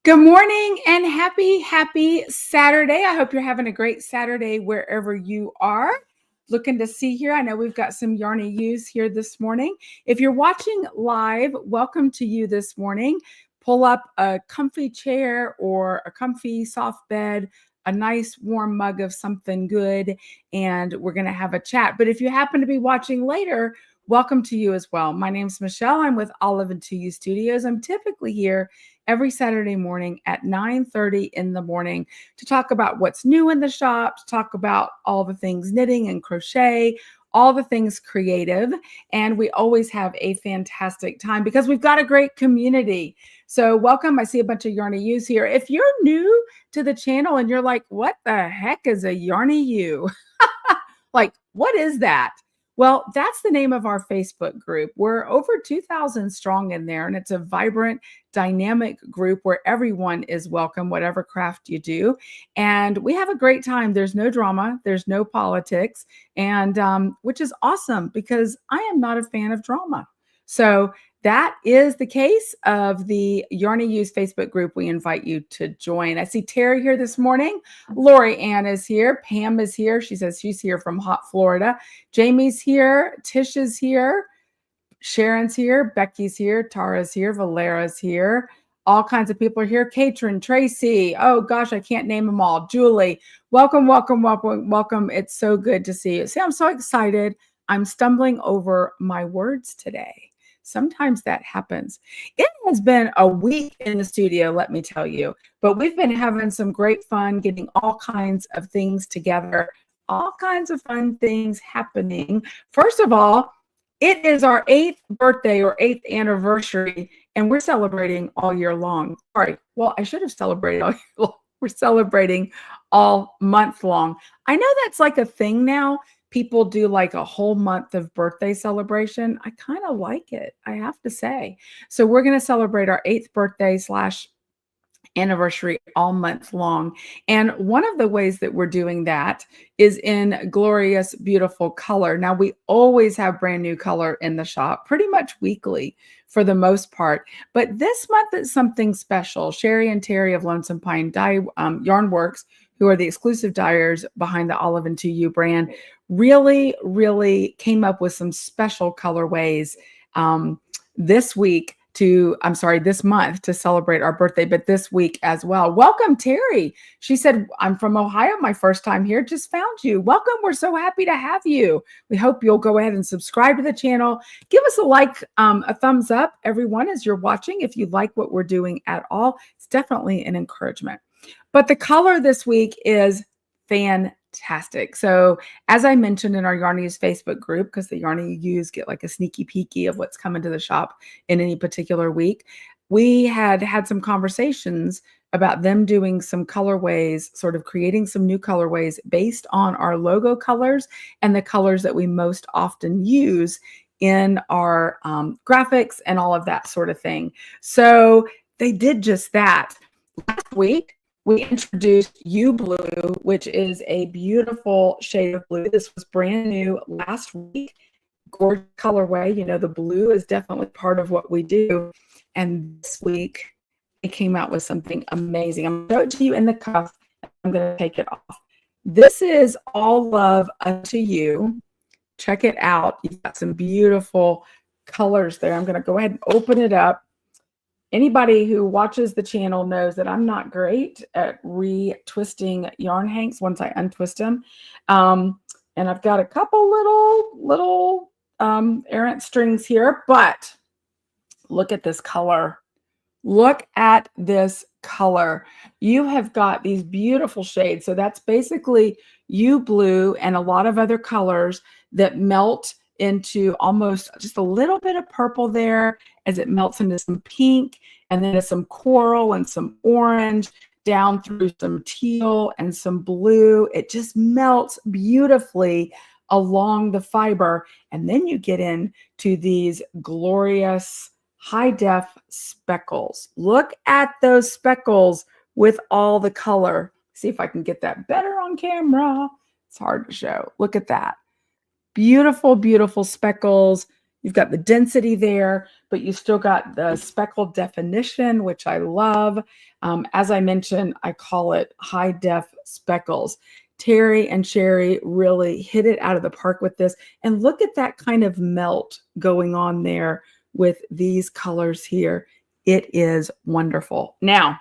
Good morning and happy Saturday. I hope you're having a great Saturday wherever you are. Looking to see here. I know we've got some Yarny U's here this morning. If you're watching live, welcome to you this morning. Pull up a comfy chair or a comfy soft bed, a nice warm mug of something good, and we're going to have a chat. But if you happen to be watching later, welcome to you as well. My name's Michelle. I'm with All Love Unto Ewe Studios. I'm typically here every Saturday morning at 9:30 in the morning to talk about what's new in the shop, to talk about all the things knitting and crochet, all the things creative. And we always have a fantastic time because we've got a great community. So welcome. I see a bunch of Yarny U's here. If you're new to the channel and you're like, what the heck is a Yarny U? Like, what is that? Well, that's the name of our Facebook group. We're over 2,000 strong in there, and it's a vibrant, dynamic group where everyone is welcome, whatever craft you do. And we have a great time. There's no drama, there's no politics, and which is awesome because I am not a fan of drama. So that is the case of the Yarny U's Facebook group. We invite you to join. I see Terry here this morning. Lori Ann is here. Pam is here. She says she's here from hot Florida. Jamie's here. Tish is here. Sharon's here. Becky's here. Tara's here. Valera's here. All kinds of people are here. Katrin, Tracy. Oh gosh, I can't name them all. Julie, welcome, welcome, welcome, welcome. It's so good to see you. See, I'm so excited. I'm stumbling over my words today. Sometimes that happens. It has been a week in the studio, let me tell you, but we've been having some great fun getting all kinds of things together, all kinds of fun things happening. First of all, it is our 8th birthday or 8th anniversary, and we're celebrating all year long. Sorry, well, I should have celebrated all year long. We're celebrating all month long. I know that's like a thing now. People do like a whole month of birthday celebration. I kind of like it, I have to say. So we're going to celebrate our 8th birthday / anniversary all month long. And one of the ways that we're doing that is in glorious, beautiful color. Now, we always have brand new color in the shop, pretty much weekly for the most part. But this month is something special. Sherry and Terry of Lonesome Pine Yarn Works, who are the exclusive dyers behind the All Love Unto Ewe brand, really came up with some special colorways this month to celebrate our birthday, but this week as well. Welcome, Terry. She said, I'm from Ohio, my first time here, just found you. Welcome. We're so happy to have you. We hope you'll go ahead and subscribe to the channel. Give us a like, a thumbs up, everyone, as you're watching. If you like what we're doing at all, it's definitely an encouragement. But the color this week is fantastic. So as I mentioned in our Yarny U's Facebook group, because the Yarny U's get like a sneaky peeky of what's coming to the shop in any particular week, we had some conversations about them doing some colorways, sort of creating some new colorways based on our logo colors and the colors that we most often use in our graphics and all of that sort of thing. So they did just that. Last week, we introduced Ewe Blue, which is a beautiful shade of blue. This was brand new last week. Gorgeous colorway. You know, the blue is definitely part of what we do. And this week, it came out with something amazing. I'm going to show it to you in the cuff. I'm going to take it off. This is All Love Unto Ewe. Check it out. You've got some beautiful colors there. I'm going to go ahead and open it up. Anybody who watches the channel knows that I'm not great at re-twisting yarn hanks once I untwist them. And I've got a couple little errant strings here, but look at this color. Look at this color. You have got these beautiful shades. So that's basically Ewe Blue and a lot of other colors that melt into almost just a little bit of purple there as it melts into some pink and then some coral and some orange down through some teal and some blue. It just melts beautifully along the fiber. And then you get into these glorious high def speckles. Look at those speckles with all the color. See if I can get that better on camera. It's hard to show. Look at that. Beautiful, beautiful speckles. You've got the density there, but you still got the speckled definition, which I love. As I mentioned, I call it high def speckles. Terry and Sherry really hit it out of the park with this. And look at that kind of melt going on there with these colors here. It is wonderful. Now,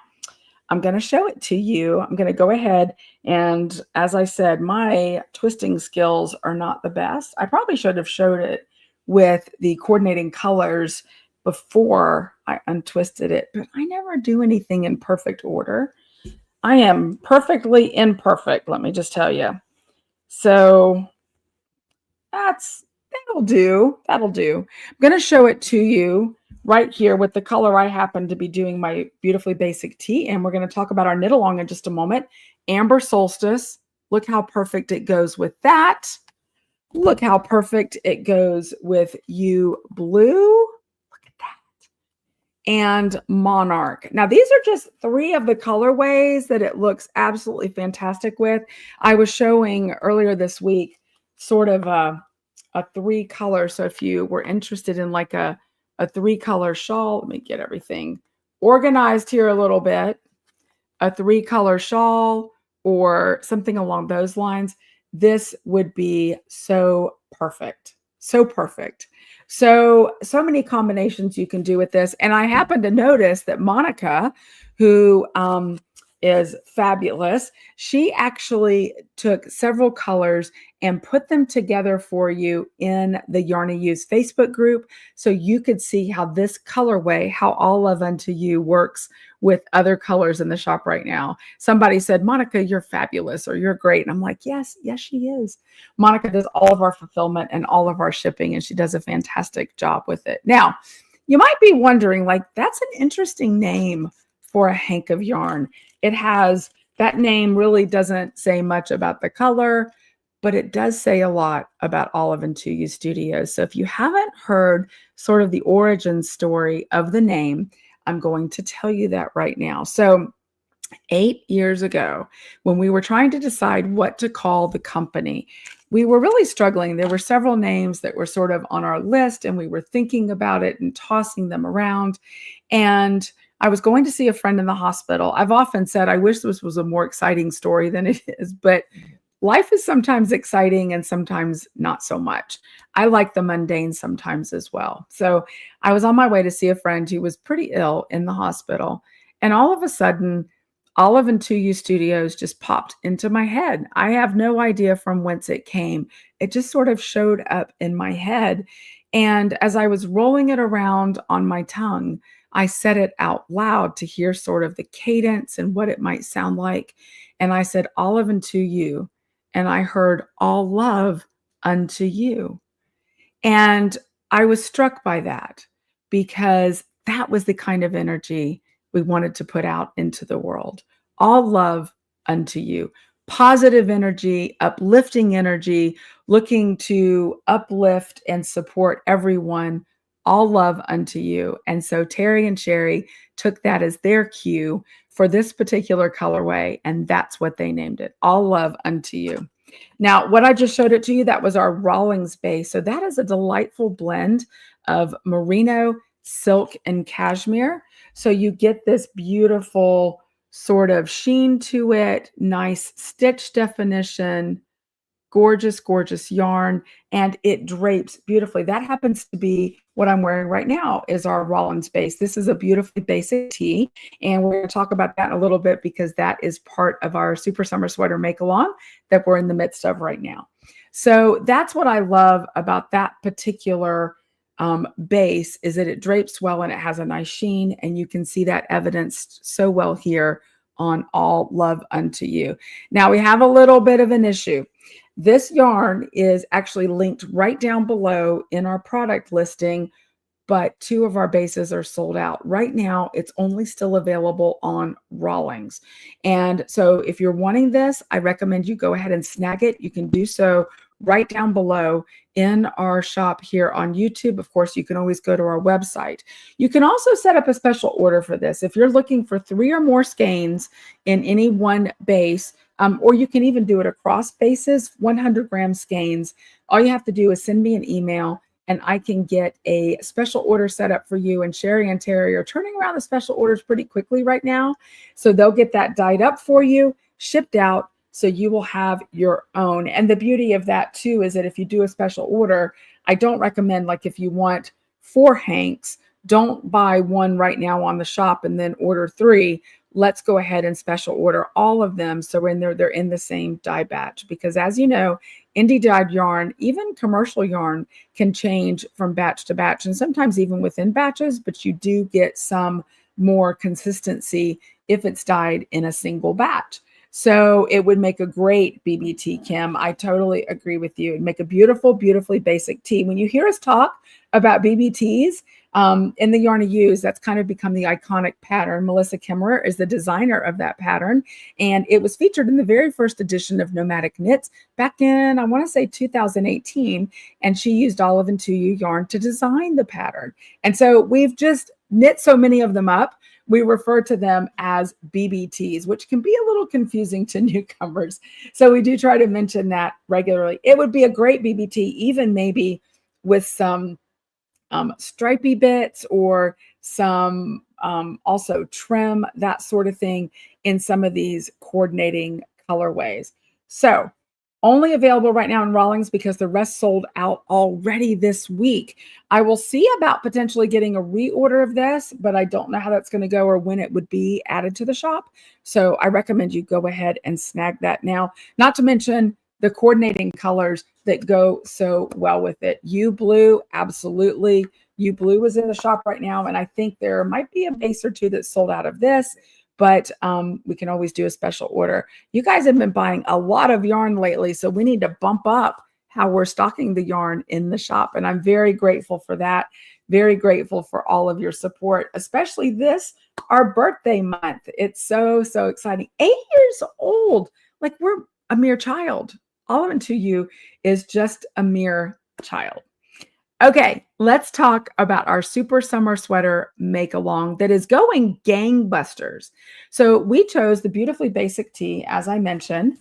I'm going to show it to you. I'm going to go ahead and, as I said, my twisting skills are not the best. I probably should have showed it with the coordinating colors before I untwisted it, but I never do anything in perfect order. I am perfectly imperfect, let me just tell you. So that'll do. That'll do. I'm going to show it to you right here with the color I happen to be doing my beautifully basic tee. And we're going to talk about our knit along in just a moment. Amber Solstice. Look how perfect it goes with that. Look how perfect it goes with Ewe Blue. Look at that. And Monarch. Now, these are just 3 of the colorways that it looks absolutely fantastic with. I was showing earlier this week sort of a 3-color. So if you were interested in like a 3-color shawl, let me get everything organized here a little bit. A 3-color shawl or something along those lines. This would be so perfect. So perfect. So many combinations you can do with this. And I happen to notice that Monica, who is fabulous, she actually took several colors and put them together for you in the Yarny Use Facebook group so you could see how this colorway, how All Love Unto Ewe works with other colors in the shop right now. Somebody said, Monica, you're fabulous, or you're great. And I'm like, yes, she is. Monica does all of our fulfillment and all of our shipping, and she does a fantastic job with it. Now, you might be wondering, like, that's an interesting name for a hank of yarn. It has, that name really doesn't say much about the color, but it does say a lot about All Love Unto Ewe Studios. So if you haven't heard sort of the origin story of the name, I'm going to tell you that right now. So 8 years ago, when we were trying to decide what to call the company, we were really struggling. There were several names that were sort of on our list, and we were thinking about it and tossing them around. And I was going to see a friend in the hospital. I've often said, I wish this was a more exciting story than it is, but life is sometimes exciting and sometimes not so much. I like the mundane sometimes as well. So I was on my way to see a friend who was pretty ill in the hospital. And all of a sudden, All Love Unto Ewe Studios just popped into my head. I have no idea from whence it came. It just sort of showed up in my head. And as I was rolling it around on my tongue, I said it out loud to hear sort of the cadence and what it might sound like. And I said, All Love Unto Ewe. And I heard All Love Unto Ewe. And I was struck by that because that was the kind of energy we wanted to put out into the world. All love unto you. Positive energy, uplifting energy, looking to uplift and support everyone. All love unto you. And so Terry and Sherry took that as their cue for this particular colorway, and that's what they named it. All Love Unto Ewe. Now, what I just showed it to you, that was our Rawlings base. So that is a delightful blend of merino, silk, and cashmere. So you get this beautiful sort of sheen to it, nice stitch definition, gorgeous, gorgeous yarn, and it drapes beautifully. That happens to be what I'm wearing right now is our Rawlings base. This is a beautifully basic tee, and we're going to talk about that in a little bit because that is part of our Super Summer Sweater Make-Along that we're in the midst of right now. So that's what I love about that particular base is that it drapes well and it has a nice sheen, and you can see that evidenced so well here on All Love Unto Ewe. Now we have a little bit of an issue. This yarn is actually linked right down below in our product listing, but 2 of our bases are sold out. Right now, it's only still available on Rawlings. And so if you're wanting this, I recommend you go ahead and snag it. You can do so right down below in our shop here on YouTube. Of course, you can always go to our website. You can also set up a special order for this. If you're looking for 3 or more skeins in any one base, or you can even do it across bases, 100-gram skeins, all you have to do is send me an email and I can get a special order set up for you. And Sherry and Terry are turning around the special orders pretty quickly right now. So they'll get that dyed up for you, shipped out, so you will have your own. And the beauty of that too is that if you do a special order, I don't recommend, like, if you want 4 hanks, don't buy one right now on the shop and then order 3. Let's go ahead and special order all of them so when they're in the same dye batch, because as you know, indie dyed yarn, even commercial yarn, can change from batch to batch and sometimes even within batches, but you do get some more consistency if it's dyed in a single batch. So it would make a great BBT, Kim. I totally agree with you. It'd make a beautiful, beautifully basic tee. When you hear us talk about BBTs, in the Yarn of Use, that's kind of become the iconic pattern. Melissa Kimmerer is the designer of that pattern, and it was featured in the very first edition of Nomadic Knits back in, I want to say 2018, and she used All Love Unto Ewe yarn to design the pattern. And so we've just knit so many of them up, we refer to them as BBTs, which can be a little confusing to newcomers. So we do try to mention that regularly. It would be a great BBT, even maybe with some stripy bits or some also trim, that sort of thing in some of these coordinating colorways. So only available right now in Rawlings because the rest sold out already this week. I will see about potentially getting a reorder of this, but I don't know how that's going to go or when it would be added to the shop. So I recommend you go ahead and snag that now, not to mention the coordinating colors that go so well with it. Ewe Blue, absolutely. Ewe Blue is in the shop right now, and I think there might be a base or two that's sold out of this, but we can always do a special order. You guys have been buying a lot of yarn lately, so we need to bump up how we're stocking the yarn in the shop, and I'm very grateful for that. Very grateful for all of your support, especially this, our birthday month. It's so, so exciting. 8 years old, like we're a mere child. All Love Unto Ewe is just a mere child. Okay, let's talk about our super summer sweater make along that is going gangbusters. So we chose the beautifully basic tee, as I mentioned,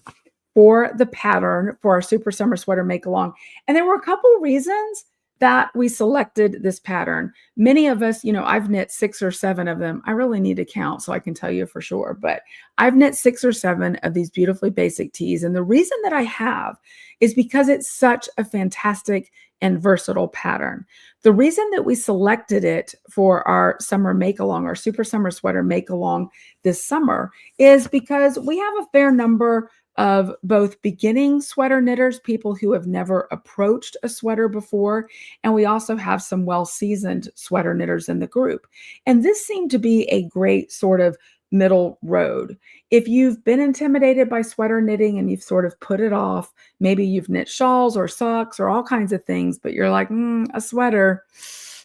for the pattern for our super summer sweater make along. And there were a couple reasons that we selected this pattern. Many of us, you know, I've knit 6 or 7 of them. I really need to count so I can tell you for sure, but I've knit 6 or 7 of these beautifully basic tees. And the reason that I have is because it's such a fantastic and versatile pattern. The reason that we selected it for our summer make along, our super summer sweater make along this summer, is because we have a fair number of both beginning sweater knitters, people who have never approached a sweater before, and we also have some well-seasoned sweater knitters in the group. And this seemed to be a great sort of middle road. If you've been intimidated by sweater knitting and you've sort of put it off, maybe you've knit shawls or socks or all kinds of things, but you're like, a sweater,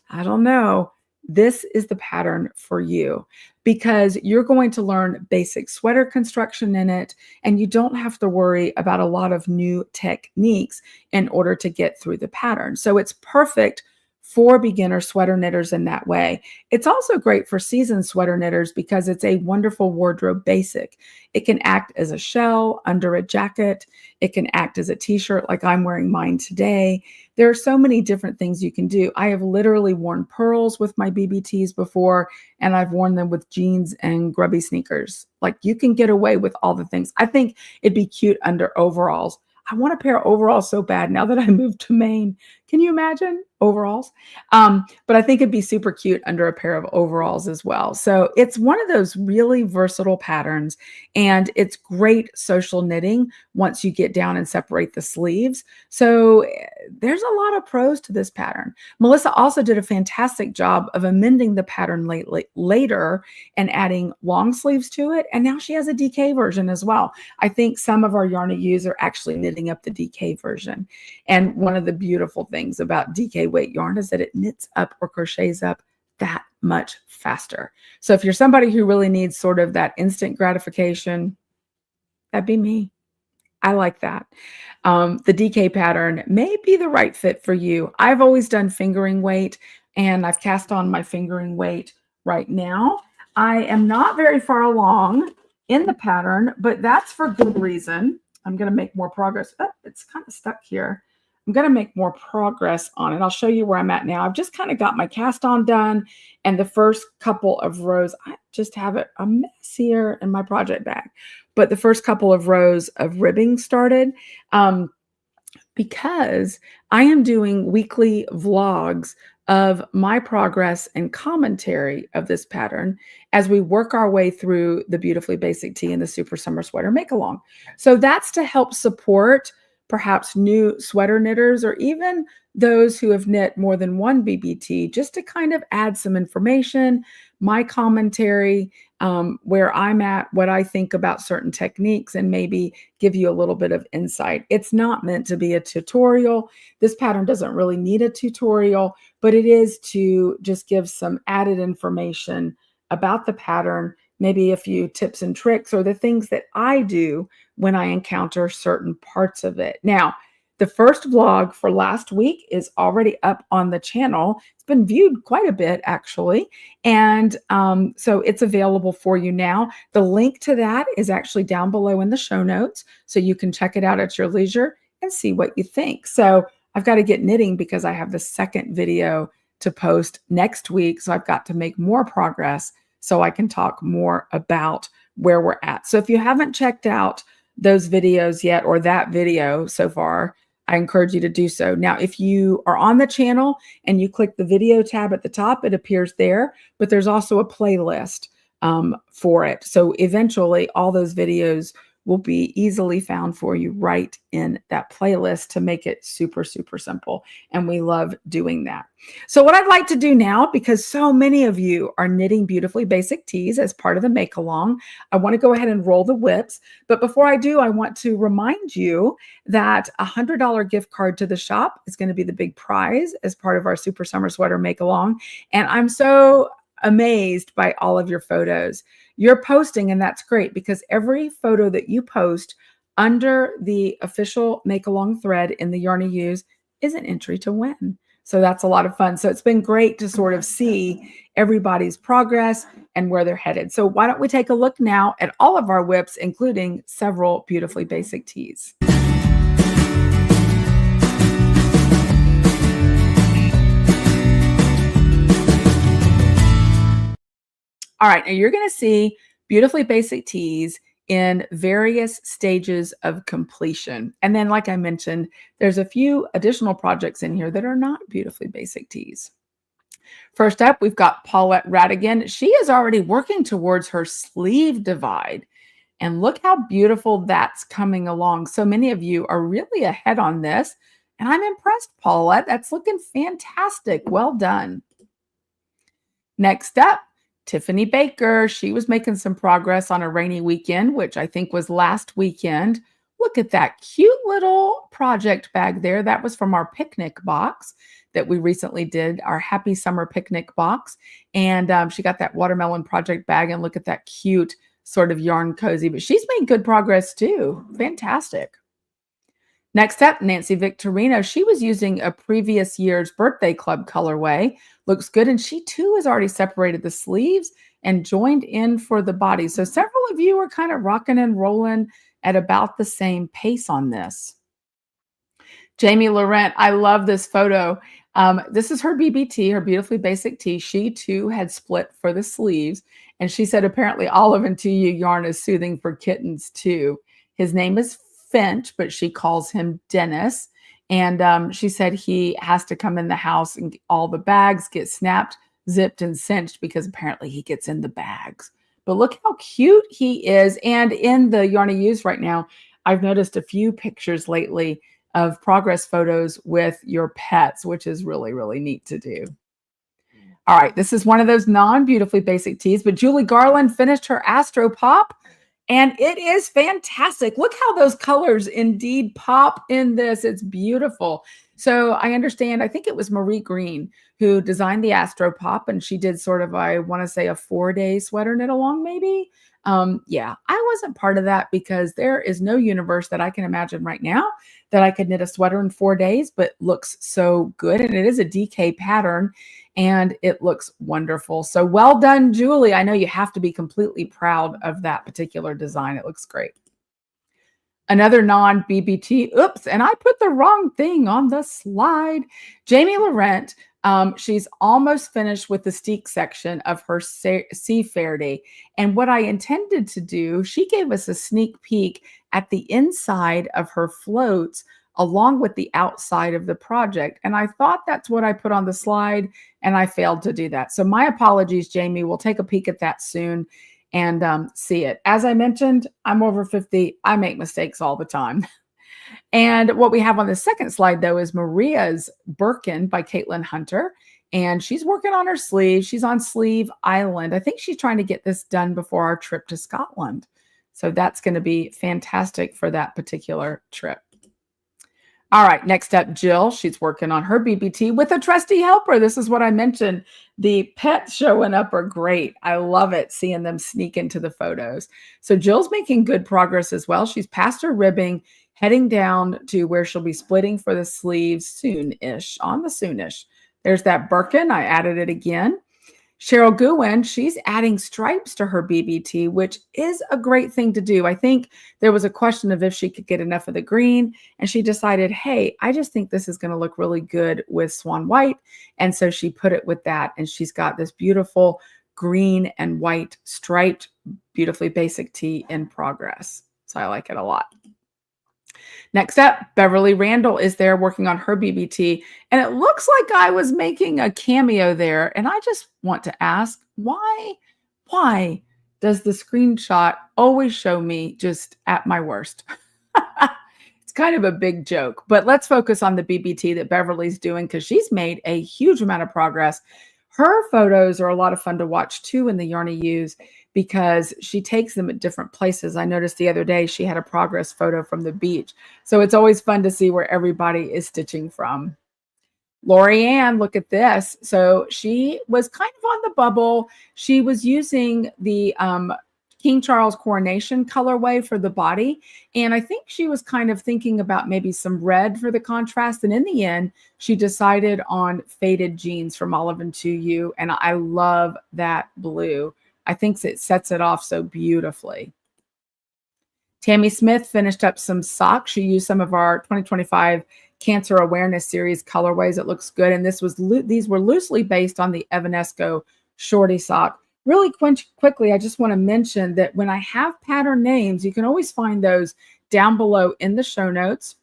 I don't know. This is the pattern for you because you're going to learn basic sweater construction in it, and you don't have to worry about a lot of new techniques in order to get through the pattern. So it's perfect for beginner sweater knitters in that way. It's also great for seasoned sweater knitters because it's a wonderful wardrobe basic. It can act as a shell under a jacket. It can act as a t-shirt like I'm wearing mine today. There are so many different things you can do. I have literally worn pearls with my BBTs before, and I've worn them with jeans and grubby sneakers. Like, you can get away with all the things. I think it'd be cute under overalls. I want a pair of overalls so bad now that I moved to Maine. Can you imagine overalls? But I think it'd be super cute under a pair of overalls as well. So it's one of those really versatile patterns, and it's great social knitting once you get down and separate the sleeves. So there's a lot of pros to this pattern. Melissa also did a fantastic job of amending the pattern later and adding long sleeves to it. And now she has a DK version as well. I think some of our Yarn of Use are actually knitting up the DK version. And one of the beautiful things about DK weight yarn is that it knits up or crochets up that much faster. So if you're somebody who really needs sort of that instant gratification, that'd be me. I like that. The DK pattern may be the right fit for you. I've always done fingering weight, and I've cast on my fingering weight right now. I am not very far along in the pattern, but that's for good reason. I'm going to make more progress. Oh, it's kind of stuck here. I'm going to make more progress on it. I'll show you where I'm at now. I've just kind of got my cast on done, and the first couple of rows, I just have it a mess here in my project bag, but the first couple of rows of ribbing started. Because I am doing weekly vlogs of my progress and commentary of this pattern as we work our way through the Beautifully Basic Tee and the Super Summer Sweater Make Along. So that's to help support perhaps new sweater knitters or even those who have knit more than one BBT, just to kind of add some information, my commentary, where I'm at, what I think about certain techniques, and maybe give you a little bit of insight. It's not meant to be a tutorial. This pattern doesn't really need a tutorial, but it is to just give some added information about the pattern, maybe a few tips and tricks or the things that I do when I encounter certain parts of it. Now, the first vlog for last week is already up on the channel. It's been viewed quite a bit, actually. And so it's available for you now. The link to that is actually down below in the show notes, so you can check it out at your leisure and see what you think. So I've got to get knitting because I have the second video to post next week. So I've got to make more progress so I can talk more about where we're at. So if you haven't checked out those videos yet, or that video so far, I encourage you to do so. Now, if you are on the channel and you click the video tab at the top, it appears there, but there's also a playlist for it. So eventually all those videos will be easily found for you right in that playlist to make it super, super simple. And we love doing that. So what I'd like to do now, because so many of you are knitting Beautifully Basic Tees as part of the Make Along, I want to go ahead and roll the whips. But before I do, I want to remind you that a $100 gift card to the shop is going to be the big prize as part of our Super Summer Sweater Make Along. And I'm so amazed by all of your photos. You're posting, and that's great, because every photo that you post under the official Make Along thread in the Yarn Use is an entry to win. So that's a lot of fun. So it's been great to sort of see everybody's progress and where they're headed. So why don't we take a look now at all of our whips, including several Beautifully Basic Tees. All right, now you're going to see Beautifully Basic Tees in various stages of completion. And then, like I mentioned, there's a few additional projects in here that are not Beautifully Basic Tees. First up, we've got Paulette Radigan. She is already working towards her sleeve divide. And look how beautiful that's coming along. So many of you are really ahead on this. And I'm impressed, Paulette. That's looking fantastic. Well done. Next up, Tiffany Baker. She was making some progress on a rainy weekend, which I think was last weekend. Look at that cute little project bag there. That was from our picnic box that we recently did, our Happy Summer Picnic box. And she got that watermelon project bag, and look at that cute sort of yarn cozy. But she's made good progress too. Fantastic. Next up, Nancy Victorino. She was using a previous year's birthday club colorway. Looks good. And she too has already separated the sleeves and joined in for the body. So several of you are kind of rocking and rolling at about the same pace on this. Jamie Laurent, I love this photo. This is her BBT, her Beautifully Basic Tee. She too had split for the sleeves. And she said apparently All Love Unto Ewe yarn is soothing for kittens too. His name is Finch, but she calls him Dennis. And she said he has to come in the house and all the bags get snapped, zipped, and cinched because apparently he gets in the bags. But look how cute he is. And in the Yarn I Use right now, I've noticed a few pictures lately of progress photos with your pets, which is really, really neat to do. All right, this is one of those non-Beautifully Basic Tees, but Julie Garland finished her Astro Pop. And it is fantastic. Look how those colors indeed pop in this. It's beautiful. So I understand, I think it was Marie Green who designed the Astro Pop, and she did sort of, I want to say, a 4-day sweater knit along maybe. Yeah, I wasn't part of that because there is no universe that I can imagine right now that I could knit a sweater in 4 days, but looks so good. And it is a DK pattern and it looks wonderful. So well done, Julie. I know you have to be completely proud of that particular design. It looks great. Another non-BBT. Oops, and I put the wrong thing on the slide. Jamie Laurent, she's almost finished with the steak section of her Seafair Day. And what I intended to do, she gave us a sneak peek at the inside of her floats along with the outside of the project. And I thought that's what I put on the slide, and I failed to do that. So my apologies, Jamie. We'll take a peek at that soon and see it. As I mentioned, I'm over 50. I make mistakes all the time. And what we have on the second slide, though, is Maria's Birkin by Caitlin Hunter. And she's working on her sleeve. She's on Sleeve Island. I think she's trying to get this done before our trip to Scotland. So that's going to be fantastic for that particular trip. All right, next up, Jill. She's working on her BBT with a trusty helper. This is what I mentioned. The pets showing up are great. I love it, seeing them sneak into the photos. So Jill's making good progress as well. She's past her ribbing, heading down to where she'll be splitting for the sleeves soon-ish, on the soonish. There's that Birkin. I added it again. Cheryl Gouen, she's adding stripes to her BBT, which is a great thing to do. I think there was a question of if she could get enough of the green, and she decided, hey, I just think this is going to look really good with swan white. And so she put it with that, and she's got this beautiful green and white striped, beautifully basic tee in progress. So I like it a lot. Next up, Beverly Randall is there working on her BBT, and it looks like I was making a cameo there. And I just want to ask, why does the screenshot always show me just at my worst? It's kind of a big joke, but let's focus on the BBT that Beverly's doing because she's made a huge amount of progress. Her photos are a lot of fun to watch too in the Yarny Use because she takes them at different places. I noticed the other day she had a progress photo from the beach. So it's always fun to see where everybody is stitching from. Lori Ann, look at this. So she was kind of on the bubble. She was using the King Charles Coronation colorway for the body. And I think she was kind of thinking about maybe some red for the contrast. And in the end, she decided on faded jeans from All Love Unto Ewe. And I love that blue. I think it sets it off so beautifully. Tammy Smith finished up some socks. She used some of our 2025 Cancer Awareness Series colorways. It looks good. And these were loosely based on the Evanesco Shorty sock. Really quickly, I just want to mention that when I have pattern names, you can always find those down below in the show notes.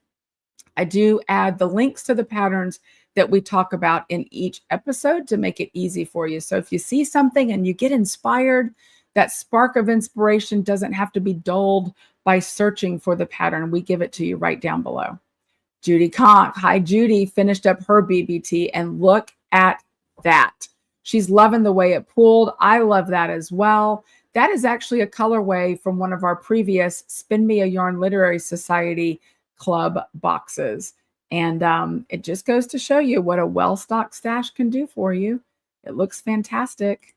I do add the links to the patterns that we talk about in each episode to make it easy for you. So if you see something and you get inspired, that spark of inspiration doesn't have to be dulled by searching for the pattern. We give it to you right down below. Judy Conk. Hi, Judy finished up her BBT, and look at that. She's loving the way it pulled. I love that as well. That is actually a colorway from one of our previous Spin Me a Yarn Literary Society Club boxes. And it just goes to show you what a well-stocked stash can do for you. It looks fantastic.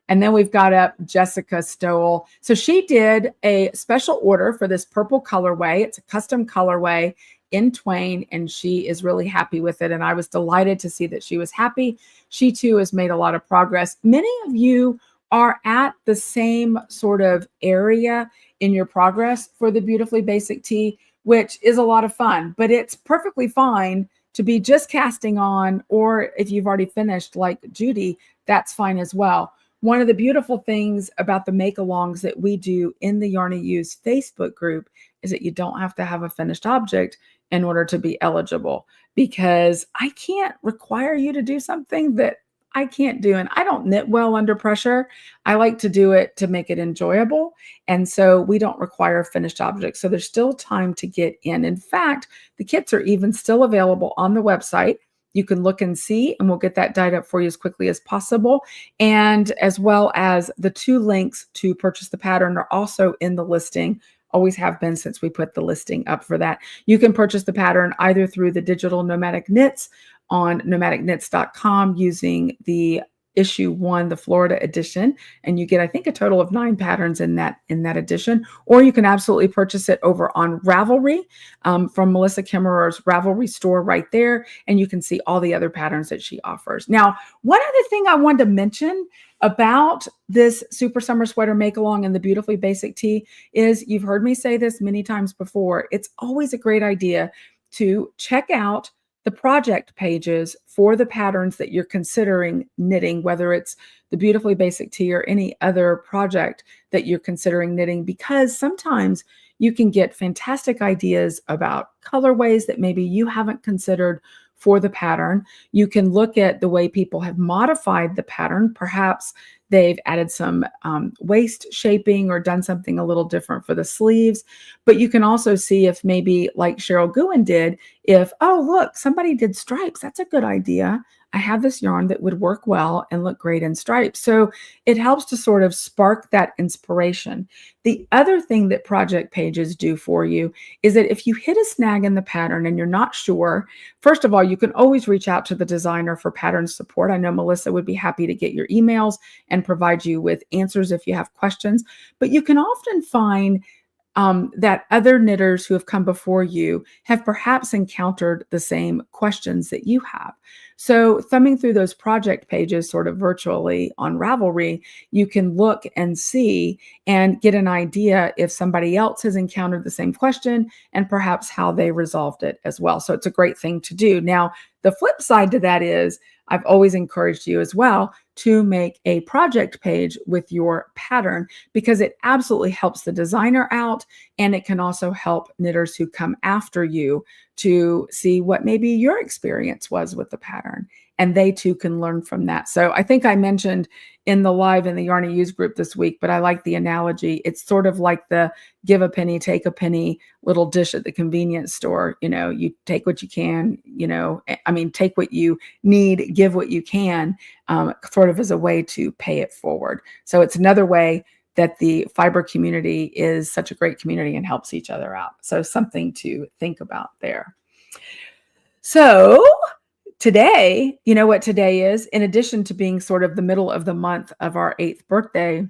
And then we've got up Jessica Stowell. So she did a special order for this purple colorway. It's a custom colorway in twain, and she is really happy with it. And I was delighted to see that she was happy. She too has made a lot of progress. Many of you are at the same sort of area in your progress for the Beautifully Basic Tee, which is a lot of fun, but it's perfectly fine to be just casting on, or if you've already finished like Judy, that's fine as well. One of the beautiful things about the make-alongs that we do in the Yarny Use Facebook group is that you don't have to have a finished object in order to be eligible, because I can't require you to do something that I can't do. And I don't knit well under pressure. I like to do it to make it enjoyable. And so we don't require finished objects. So there's still time to get in. In fact, the kits are even still available on the website. You can look and see, and we'll get that dyed up for you as quickly as possible. And as well as the 2 links to purchase the pattern are also in the listing. Always have been since we put the listing up for that. You can purchase the pattern either through the digital Nomadic Knits on nomadicknits.com using the issue 1, the Florida edition, and you get, I think, a total of 9 patterns in that edition. Or you can absolutely purchase it over on Ravelry, from Melissa Kimmerer's Ravelry store right there, and you can see all the other patterns that she offers. Now, one other thing I wanted to mention about this Super Summer Sweater Make Along and the Beautifully Basic Tee is, you've heard me say this many times before, it's always a great idea to check out the project pages for the patterns that you're considering knitting, whether it's the Beautifully Basic Tee or any other project that you're considering knitting, because sometimes you can get fantastic ideas about colorways that maybe you haven't considered for the pattern. You can look at the way people have modified the pattern. Perhaps they've added some waist shaping or done something a little different for the sleeves. But you can also see if maybe, like Cheryl Gouin did, if, oh, look, somebody did stripes. That's a good idea. I have this yarn that would work well and look great in stripes. So it helps to sort of spark that inspiration. The other thing that project pages do for you is that if you hit a snag in the pattern and you're not sure, first of all, you can always reach out to the designer for pattern support. I know Melissa would be happy to get your emails and provide you with answers if you have questions, but you can often find that other knitters who have come before you have perhaps encountered the same questions that you have. So thumbing through those project pages sort of virtually on Ravelry, you can look and see and get an idea if somebody else has encountered the same question and perhaps how they resolved it as well. So it's a great thing to do. Now, the flip side to that is I've always encouraged you as well to make a project page with your pattern, because it absolutely helps the designer out, and it can also help knitters who come after you to see what maybe your experience was with the pattern, and they too can learn from that. So I think I mentioned in the live in the Yarn Use group this week, but I like the analogy. It's sort of like the give a penny, take a penny little dish at the convenience store. You know, you take what you can, take what you need, give what you can, sort of as a way to pay it forward. So it's another way that the fiber community is such a great community and helps each other out. So something to think about there. So today, you know what today is? In addition to being sort of the middle of the month of our 8th birthday,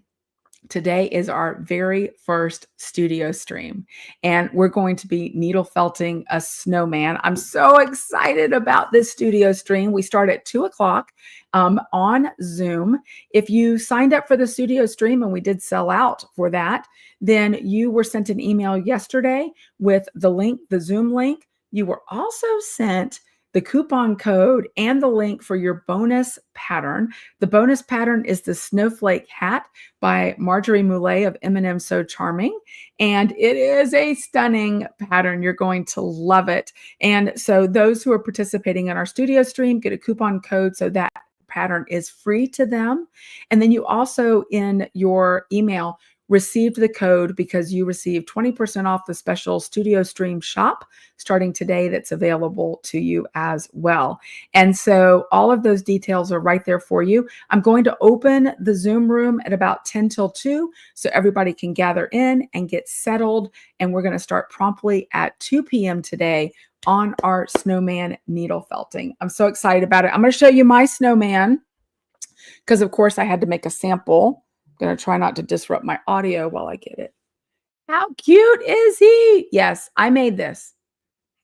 today is our very first studio stream, and we're going to be needle felting a snowman. I'm so excited about this studio stream. We start at 2 o'clock on Zoom. If you signed up for the studio stream, and we did sell out for that, then you were sent an email yesterday with the link, the Zoom link. You were also sent the coupon code and the link for your bonus pattern. The bonus pattern is the Snowflake Hat by Marjorie Moulet of M&M So Charming. And it is a stunning pattern. You're going to love it. And so those who are participating in our studio stream get a coupon code, so that pattern is free to them. And then you also, in your email, received the code because you received 20% off the special studio stream shop starting today that's available to you as well. And so all of those details are right there for you. I'm going to open the Zoom room at about 10 till 2 so everybody can gather in and get settled. And we're going to start promptly at 2 p.m. today on our snowman needle felting. I'm so excited about it. I'm going to show you my snowman because, of course, I had to make a sample. Going to try not to disrupt my audio while I get it. How cute is he? Yes, I made this.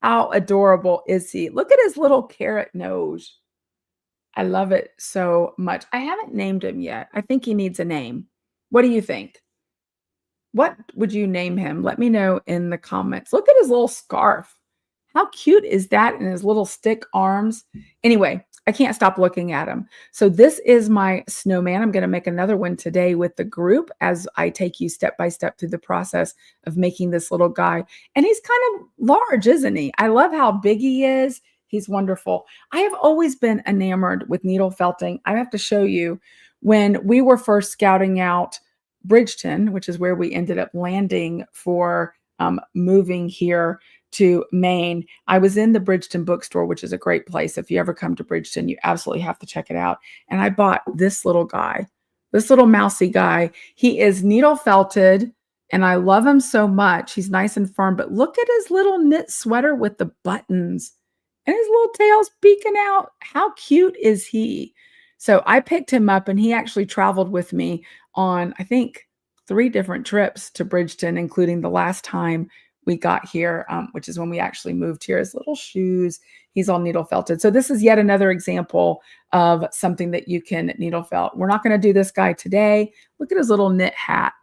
How adorable is he? Look at his little carrot nose. I love it so much. I haven't named him yet. I think he needs a name. What do you think? What would you name him? Let me know in the comments. Look at his little scarf. How cute is that in his little stick arms? Anyway, I can't stop looking at him. So this is my snowman. I'm going to make another one today with the group as I take you step by step through the process of making this little guy. And he's kind of large, isn't he? I love how big he is. He's wonderful. I have always been enamored with needle felting. I have to show you, when we were first scouting out Bridgeton, which is where we ended up landing for moving here to Maine, I was in the Bridgeton bookstore, which is a great place. If you ever come to Bridgeton, you absolutely have to check it out. And I bought this little guy, this little mousy guy. He is needle felted and I love him so much. He's nice and firm, but look at his little knit sweater with the buttons and his little tail's peeking out. How cute is he? So I picked him up and he actually traveled with me on, I think, 3 different trips to Bridgeton, including the last time we got here, which is when we actually moved here. His little shoes, he's all needle felted. So this is yet another example of something that you can needle felt. We're not going to do this guy today. Look at his little knit hat.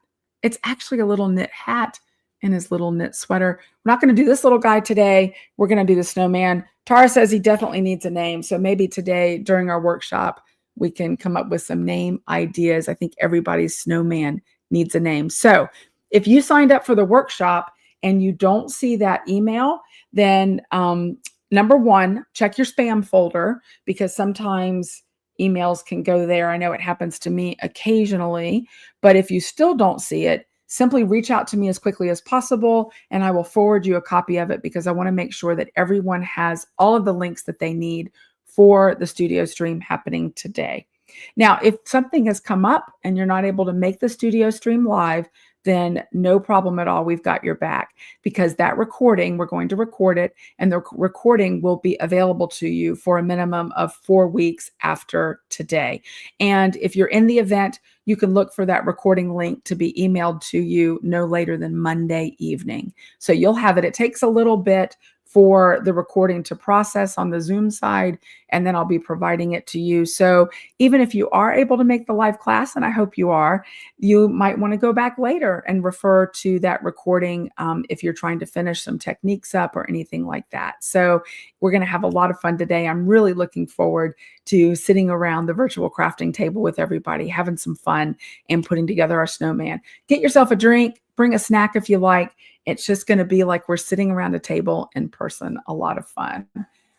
It's actually a little knit hat and his little knit sweater. We're not going to do this little guy today. We're going to do the snowman. Tara says he definitely needs a name. So maybe today during our workshop, we can come up with some name ideas. I think everybody's snowman needs a name. So if you signed up for the workshop and you don't see that email, then number one, check your spam folder, because sometimes emails can go there. I know it happens to me occasionally, but if you still don't see it, simply reach out to me as quickly as possible and I will forward you a copy of it, because I want to make sure that everyone has all of the links that they need for the studio stream happening today. Now, if something has come up and you're not able to make the studio stream live, then no problem at all. We've got your back, because that recording, we're going to record it, and the recording will be available to you for a minimum of 4 weeks after today. And if you're in the event, you can look for that recording link to be emailed to you no later than Monday evening. So you'll have it. It takes a little bit for the recording to process on the Zoom side, and then I'll be providing it to you. So even if you are able to make the live class, and I hope you are, you might want to go back later and refer to that recording if you're trying to finish some techniques up or anything like that. So we're going to have a lot of fun today. I'm really looking forward to sitting around the virtual crafting table with everybody, having some fun and putting together our snowman. Get yourself a drink, bring a snack if you like. It's just going to be like we're sitting around a table in person. A lot of fun.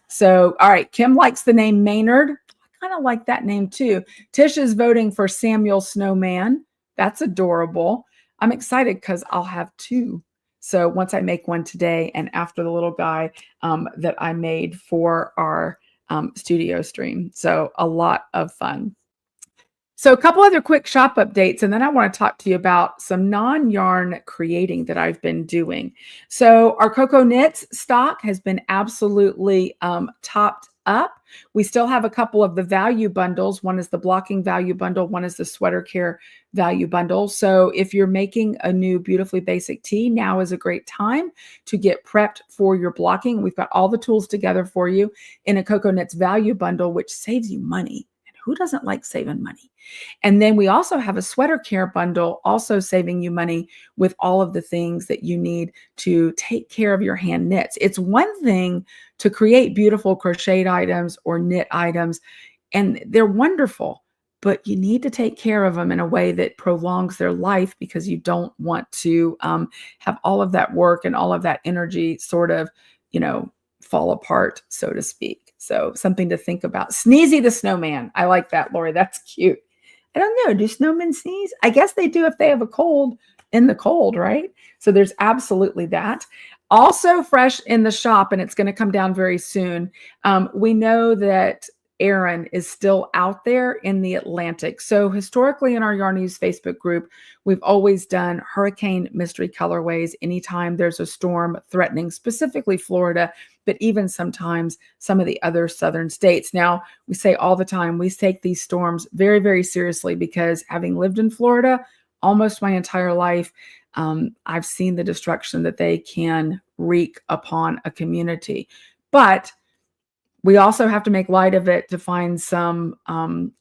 So, all right. Kim likes the name Maynard. I kind of like that name too. Tish is voting for Samuel Snowman. That's adorable. I'm excited because I'll have 2. So once I make one today and after the little guy that I made for our studio stream. So a lot of fun. So a couple other quick shop updates, and then I want to talk to you about some non-yarn creating that I've been doing. So our Cocoa Knits stock has been absolutely topped up. We still have a couple of the value bundles. One is the blocking value bundle. One is the sweater care value bundle. So if you're making a new Beautifully Basic tee, now is a great time to get prepped for your blocking. We've got all the tools together for you in a Cocoa Knits value bundle, which saves you money. And who doesn't like saving money? And then we also have a sweater care bundle, also saving you money with all of the things that you need to take care of your hand knits. It's one thing to create beautiful crocheted items or knit items, and they're wonderful, but you need to take care of them in a way that prolongs their life, because you don't want to have all of that work and all of that energy sort of, fall apart, so to speak. So something to think about. Sneezy the snowman. I like that, Lori. That's cute. I don't know. Do snowmen sneeze? I guess they do if they have a cold in the cold, right? So there's absolutely that. Also fresh in the shop, and it's going to come down very soon. We know that Erin is still out there in the Atlantic. So historically in our Yarn News Facebook group, we've always done hurricane mystery colorways anytime there's a storm threatening specifically Florida, but even sometimes some of the other southern states. Now, we say all the time, we take these storms very, very seriously, because having lived in Florida almost my entire life, I've seen the destruction that they can wreak upon a community. But we also have to make light of it to find some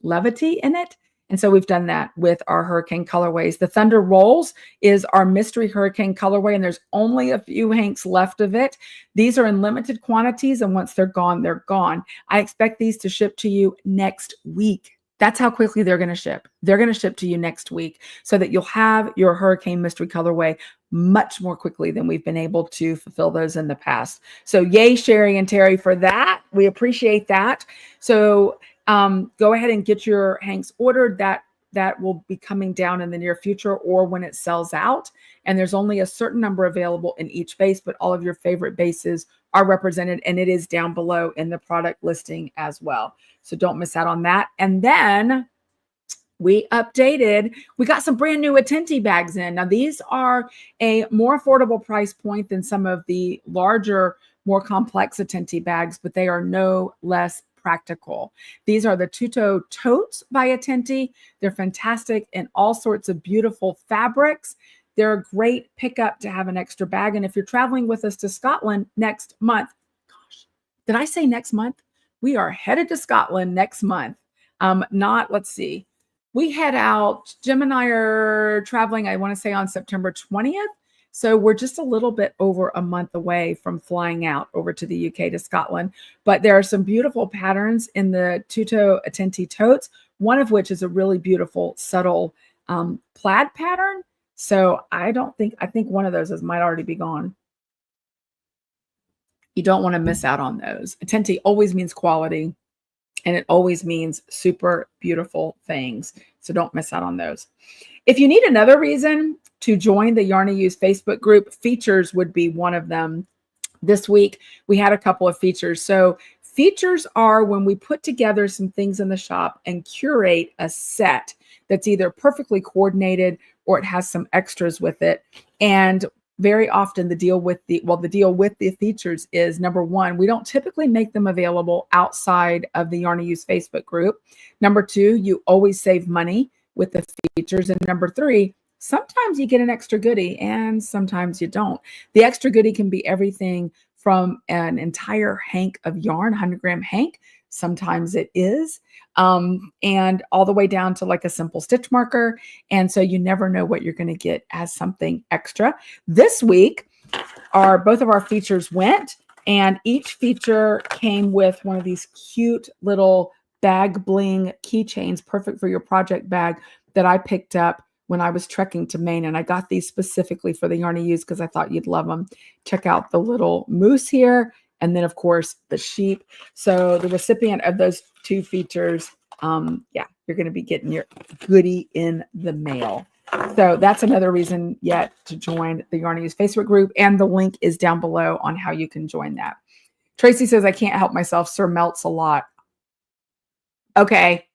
levity in it. And so we've done that with our hurricane colorways. The Thunder Rolls is our mystery hurricane colorway, and there's only a few hanks left of it. These are in limited quantities, and once they're gone, they're gone. I expect these to ship to you next week. That's how quickly they're going to ship. They're going to ship to you next week, so that you'll have your hurricane mystery colorway much more quickly than we've been able to fulfill those in the past. So yay, Sherry and Terry, for that. We appreciate that. So go ahead and get your hanks ordered. That will be coming down in the near future, or when it sells out. And there's only a certain number available in each base, but all of your favorite bases are represented, and it is down below in the product listing as well. So don't miss out on that. And then we got some brand new Atenti bags in. Now, these are a more affordable price point than some of the larger, more complex Atenti bags, but they are no less practical. These are the Totes by Atenti. They're fantastic in all sorts of beautiful fabrics. They're a great pickup to have an extra bag. And if you're traveling with us to Scotland next month, gosh, did I say next month? We are headed to Scotland next month. Let's see. We head out, Jim and I are traveling, I want to say on September 20th. So we're just a little bit over a month away from flying out over to the UK to Scotland. But there are some beautiful patterns in the Tuto Atenti totes, one of which is a really beautiful, subtle plaid pattern. So I think one of those might already be gone. You don't want to miss out on those. Atenti always means quality, and it always means super beautiful things. So don't miss out on those. If you need another reason to join the Yarn Use Facebook group, features would be one of them. This week, we had a couple of features. So features are when we put together some things in the shop and curate a set that's either perfectly coordinated or it has some extras with it. And very often the deal with the features is, number one, we don't typically make them available outside of the Yarn Use Facebook group. Number two, you always save money with the features. And number three, sometimes you get an extra goodie and sometimes you don't. The extra goodie can be everything from an entire hank of yarn, 100-gram hank. Sometimes it is, and all the way down to like a simple stitch marker. And so you never know what you're going to get as something extra. This week, both of our features went, and each feature came with one of these cute little bag bling keychains, perfect for your project bag, that I picked up when I was trekking to Maine. And I got these specifically for the Yarn Use because I thought you'd love them. Check out the little moose here. And then, of course, the sheep. So the recipient of those two features, you're going to be getting your goodie in the mail. So that's another reason yet to join the Yarn Use Facebook group. And the link is down below on how you can join that. Tracy says, I can't help myself. Sir melts a lot. Okay.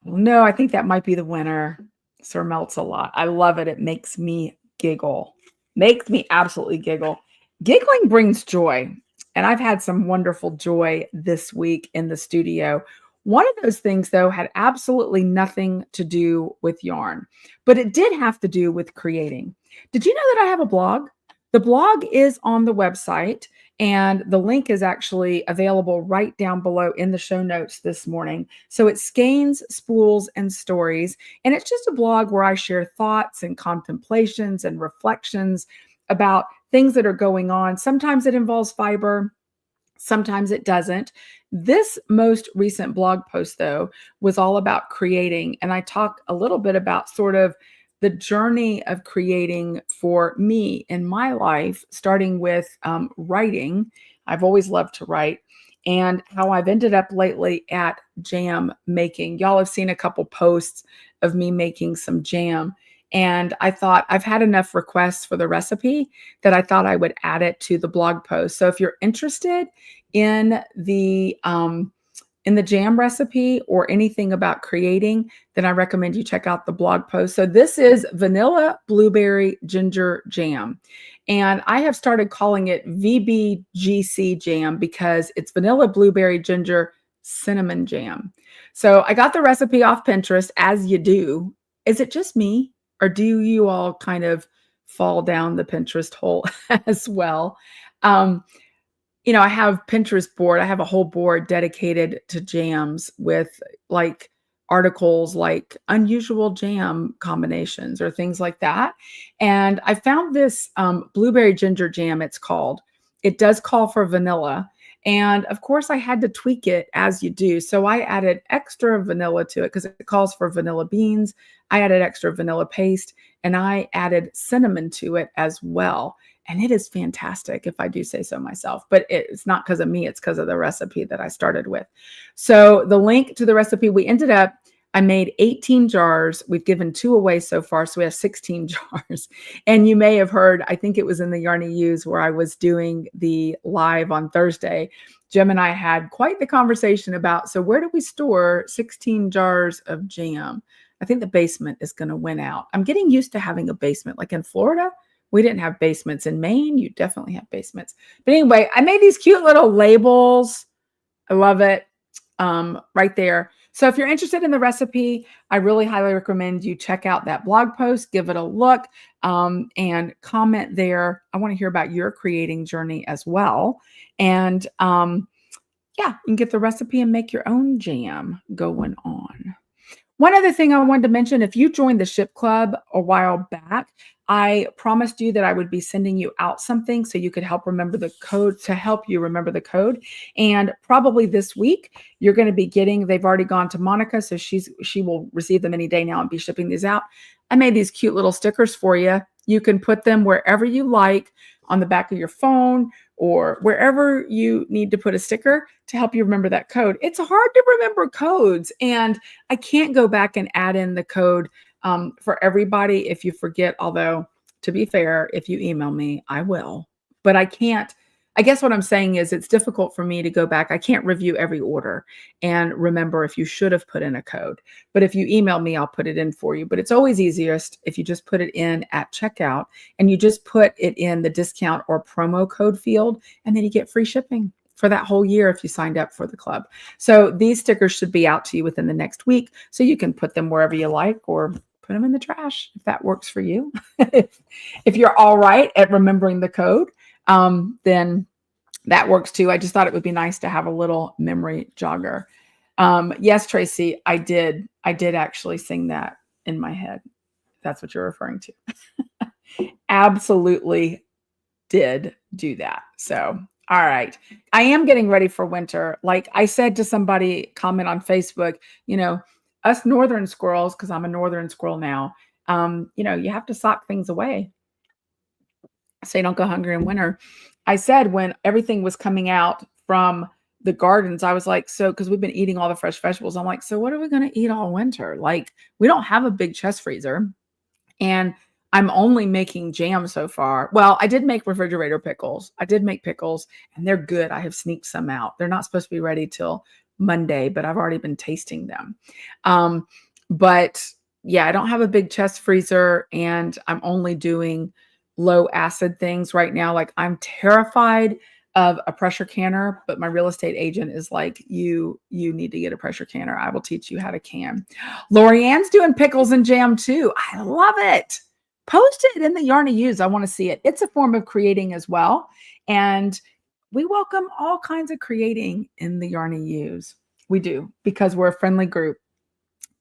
No, I think that might be the winner. Sir melts a lot. I love it. It makes me giggle. Makes me absolutely giggle. Giggling brings joy, and I've had some wonderful joy this week in the studio. One of those things, though, had absolutely nothing to do with yarn, but it did have to do with creating. Did you know that I have a blog? The blog is on the website, and the link is actually available right down below in the show notes this morning. So it's Skeins, Spools, and Stories, and it's just a blog where I share thoughts and contemplations and reflections about things that are going on. Sometimes it involves fiber, sometimes it doesn't. This most recent blog post, though, was all about creating. And I talk a little bit about sort of the journey of creating for me in my life, starting with writing. I've always loved to write, and how I've ended up lately at jam making. Y'all have seen a couple posts of me making some jam. And I thought I've had enough requests for the recipe that I thought I would add it to the blog post. So if you're interested in the jam recipe or anything about creating, then I recommend you check out the blog post. So this is vanilla blueberry ginger jam. And I have started calling it VBGC jam because it's vanilla blueberry ginger cinnamon jam. So I got the recipe off Pinterest, as you do. Is it just me? Or do you all kind of fall down the Pinterest hole as well? I have Pinterest board. I have a whole board dedicated to jams with like articles like unusual jam combinations or things like that. And I found this blueberry ginger jam, it's called. It does call for vanilla. And of course, I had to tweak it as you do. So I added extra vanilla to it because it calls for vanilla beans. I added extra vanilla paste, and I added cinnamon to it as well. And it is fantastic, if I do say so myself. But it's not because of me. It's because of the recipe that I started with. So the link to the recipe, I made 18 jars. We've given 2 away so far, so we have 16 jars. And you may have heard, I think it was in the Yarn Use where I was doing the live on Thursday. Jim and I had quite the conversation about, so where do we store 16 jars of jam? I think the basement is going to win out. I'm getting used to having a basement. Like in Florida, we didn't have basements. In Maine, you definitely have basements. But anyway, I made these cute little labels. I love it. Right there. So if you're interested in the recipe, I really highly recommend you check out that blog post, give it a look, and comment there. I want to hear about your creating journey as well. And yeah, you can get the recipe and make your own jam going on. One other thing I wanted to mention, if you joined the Ship Club a while back, I promised you that I would be sending you out something so you could help remember the code, to help you remember the code. And probably this week, you're going to be getting, they've already gone to Monica, so she will receive them any day now and be shipping these out. I made these cute little stickers for you. You can put them wherever you like, on the back of your phone or wherever you need to put a sticker to help you remember that code. It's hard to remember codes, and I can't go back and add in the code for everybody if you forget, although to be fair, if you email me, I will. But I can't. I guess what I'm saying is it's difficult for me to go back. I can't review every order and remember if you should have put in a code. But if you email me, I'll put it in for you. But it's always easiest if you just put it in at checkout and you just put it in the discount or promo code field, and then you get free shipping for that whole year if you signed up for the club. So these stickers should be out to you within the next week, so you can put them wherever you like or put them in the trash if that works for you. If you're all right at remembering the code, then that works too. I just thought it would be nice to have a little memory jogger. Yes, Tracy, I did actually sing that in my head. That's what you're referring to. Absolutely did do that. So, all right. I am getting ready for winter. Like I said to somebody, comment on Facebook, us northern squirrels, because I'm a northern squirrel now, you have to sock things away so you don't go hungry in winter. I said when everything was coming out from the gardens, I was like, so, because we've been eating all the fresh vegetables, I'm like, so what are we going to eat all winter? Like, we don't have a big chest freezer, and I'm only making jam so far. Well, I did make refrigerator pickles. I did make pickles, and they're good. I have sneaked some out. They're not supposed to be ready till Monday, but I've already been tasting them. But yeah, I don't have a big chest freezer, and I'm only doing low acid things right now. Like, I'm terrified of a pressure canner, but my real estate agent is like, you need to get a pressure canner. I will teach you how to can. Lorianne's doing pickles and jam too. I love it. Post it in the Yarn to Use. I want to see it. It's a form of creating as well. And we welcome all kinds of creating in the Yarn to Use. We do, because we're a friendly group.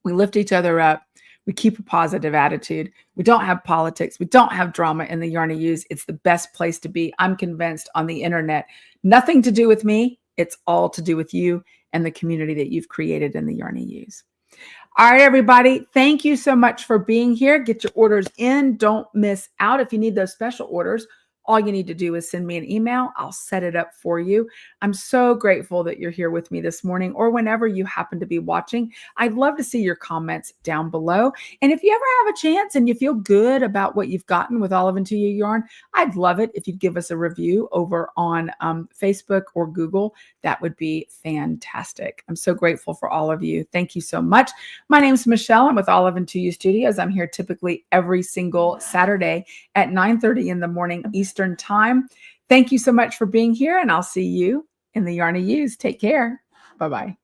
We lift each other up. We keep a positive attitude. We don't have politics. We don't have drama in the Yarn to Use. It's the best place to be. I'm convinced, on the internet. Nothing to do with me. It's all to do with you and the community that you've created in the Yarn to Use. All right, everybody. Thank you so much for being here. Get your orders in. Don't miss out. If you need those special orders, all you need to do is send me an email. I'll set it up for you. I'm so grateful that you're here with me this morning, or whenever you happen to be watching. I'd love to see your comments down below. And if you ever have a chance and you feel good about what you've gotten with All Love Unto Ewe yarn, I'd love it if you'd give us a review over on Facebook or Google. That would be fantastic. I'm so grateful for all of you. Thank you so much. My name's Michelle. I'm with All Love Unto Ewe Studios. I'm here typically every single Saturday at 9:30 in the morning Eastern Time. Thank you so much for being here, and I'll see you in the Yarn to Use. Take care. Bye-bye.